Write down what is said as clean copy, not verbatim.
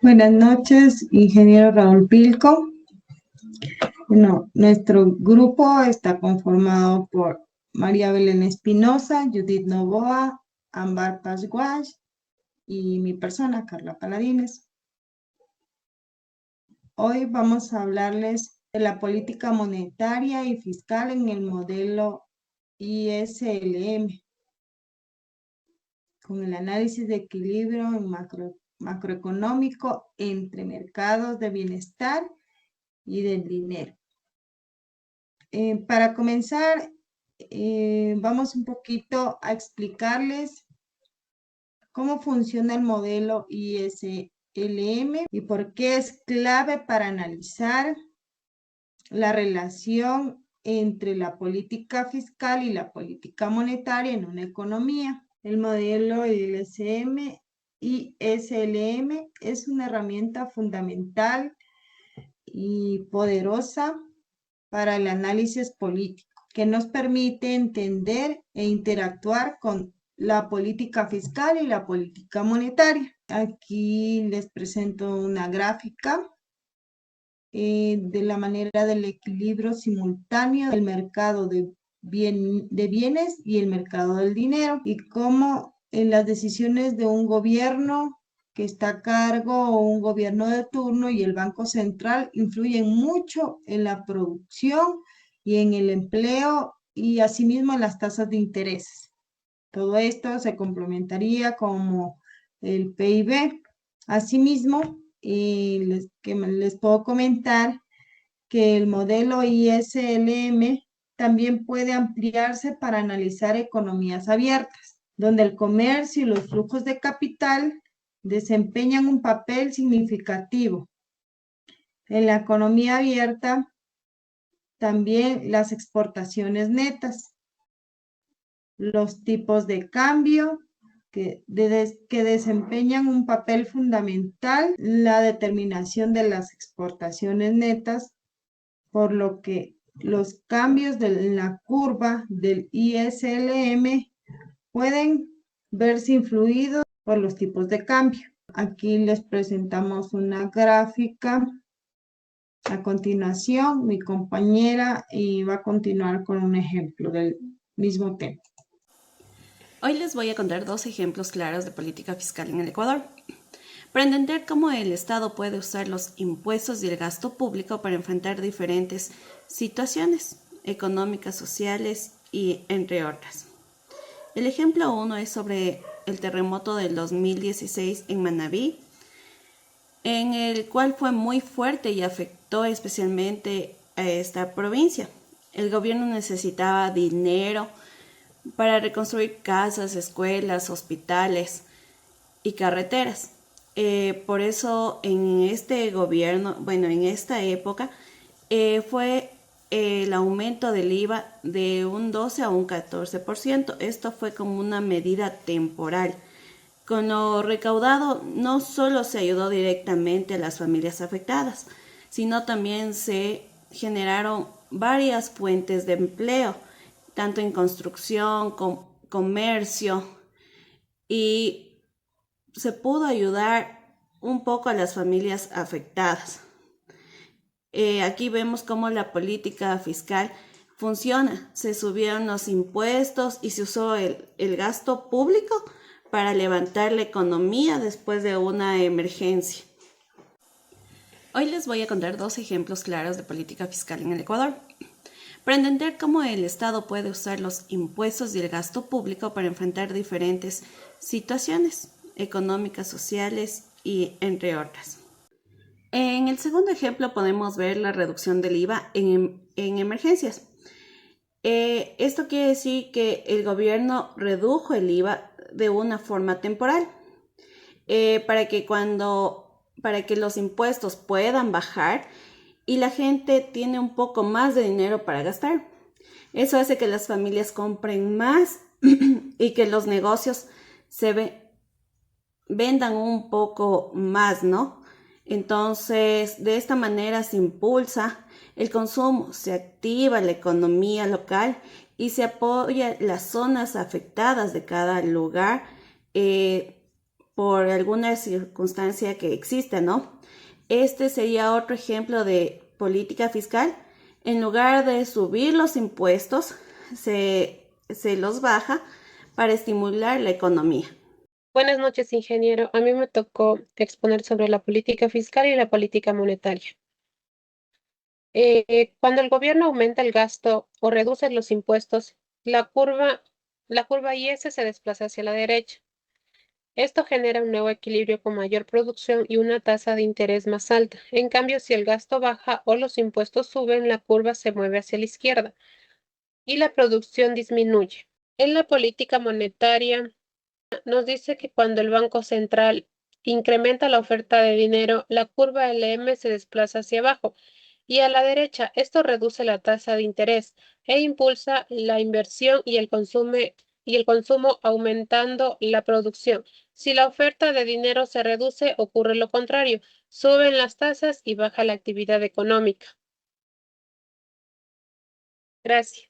Buenas noches, ingeniero Raúl Pilco. Bueno, nuestro grupo está conformado por María Belén Espinosa, Judith Novoa, Ámbar Pasguash y mi persona, Carla Paladines. Hoy vamos a hablarles de la política monetaria y fiscal en el modelo ISLM, con el análisis de equilibrio en macroeconómico entre mercados de bienestar y del dinero. Para comenzar, vamos un poquito a explicarles cómo funciona el modelo ISLM y por qué es clave para analizar la relación entre la política fiscal y la política monetaria en una economía. El modelo ISLM es una herramienta fundamental y poderosa para el análisis político, que nos permite entender e interactuar con la política fiscal y la política monetaria. Aquí les presento una gráfica de la manera del equilibrio simultáneo del mercado de bienes y el mercado del dinero, y cómo en las decisiones de un gobierno que está a cargo o un gobierno de turno y el Banco Central influyen mucho en la producción y en el empleo y asimismo en las tasas de interés. Todo esto se complementaría como el PIB. Asimismo, les puedo comentar que el modelo ISLM también puede ampliarse para analizar economías abiertas, donde el comercio y los flujos de capital desempeñan un papel significativo. En la economía abierta, también las exportaciones netas, los tipos de cambio que desempeñan un papel fundamental en la determinación de las exportaciones netas, por lo que los cambios de la curva del ISLM pueden verse influidos por los tipos de cambio. Aquí les presentamos una gráfica. A continuación, mi compañera va a continuar con un ejemplo del mismo tema. Hoy les voy a contar dos ejemplos claros de política fiscal en el Ecuador, para entender cómo el Estado puede usar los impuestos y el gasto público para enfrentar diferentes situaciones económicas, sociales y entre otras. El ejemplo 1 es sobre el terremoto del 2016 en Manabí, en el cual fue muy fuerte y afectó especialmente a esta provincia. El gobierno necesitaba dinero para reconstruir casas, escuelas, hospitales y carreteras. Por eso en este gobierno, en esta época, fue el aumento del IVA de un 12 a un 14%. Esto fue como una medida temporal. Con lo recaudado no solo se ayudó directamente a las familias afectadas, sino también se generaron varias fuentes de empleo, tanto en construcción, comercio, y se pudo ayudar un poco a las familias afectadas. Aquí vemos cómo la política fiscal funciona. Se subieron los impuestos y se usó el gasto público para levantar la economía después de una emergencia. Hoy les voy a contar dos ejemplos claros de política fiscal en el Ecuador, para entender cómo el Estado puede usar los impuestos y el gasto público para enfrentar diferentes situaciones económicas, sociales y entre otras. En el segundo ejemplo podemos ver la reducción del IVA en emergencias. Esto quiere decir que el gobierno redujo el IVA de una forma temporal, para que los impuestos puedan bajar y la gente tiene un poco más de dinero para gastar. Eso hace que las familias compren más y que los negocios vendan un poco más, ¿no? Entonces, de esta manera se impulsa el consumo, se activa la economía local y se apoya las zonas afectadas de cada lugar, por alguna circunstancia que exista, ¿no? Este sería otro ejemplo de política fiscal. En lugar de subir los impuestos, se los baja para estimular la economía. Buenas noches, ingeniero. A mí me tocó exponer sobre la política fiscal y la política monetaria. Cuando el gobierno aumenta el gasto o reduce los impuestos, la curva, la curva IS se desplaza hacia la derecha. Esto genera un nuevo equilibrio con mayor producción y una tasa de interés más alta. En cambio, si el gasto baja o los impuestos suben, la curva se mueve hacia la izquierda y la producción disminuye. En la política monetaria, nos dice que cuando el Banco Central incrementa la oferta de dinero, la curva LM se desplaza hacia abajo y a la derecha. Esto reduce la tasa de interés e impulsa la inversión y el consumo aumentando la producción. Si la oferta de dinero se reduce, ocurre lo contrario, suben las tasas y baja la actividad económica. Gracias.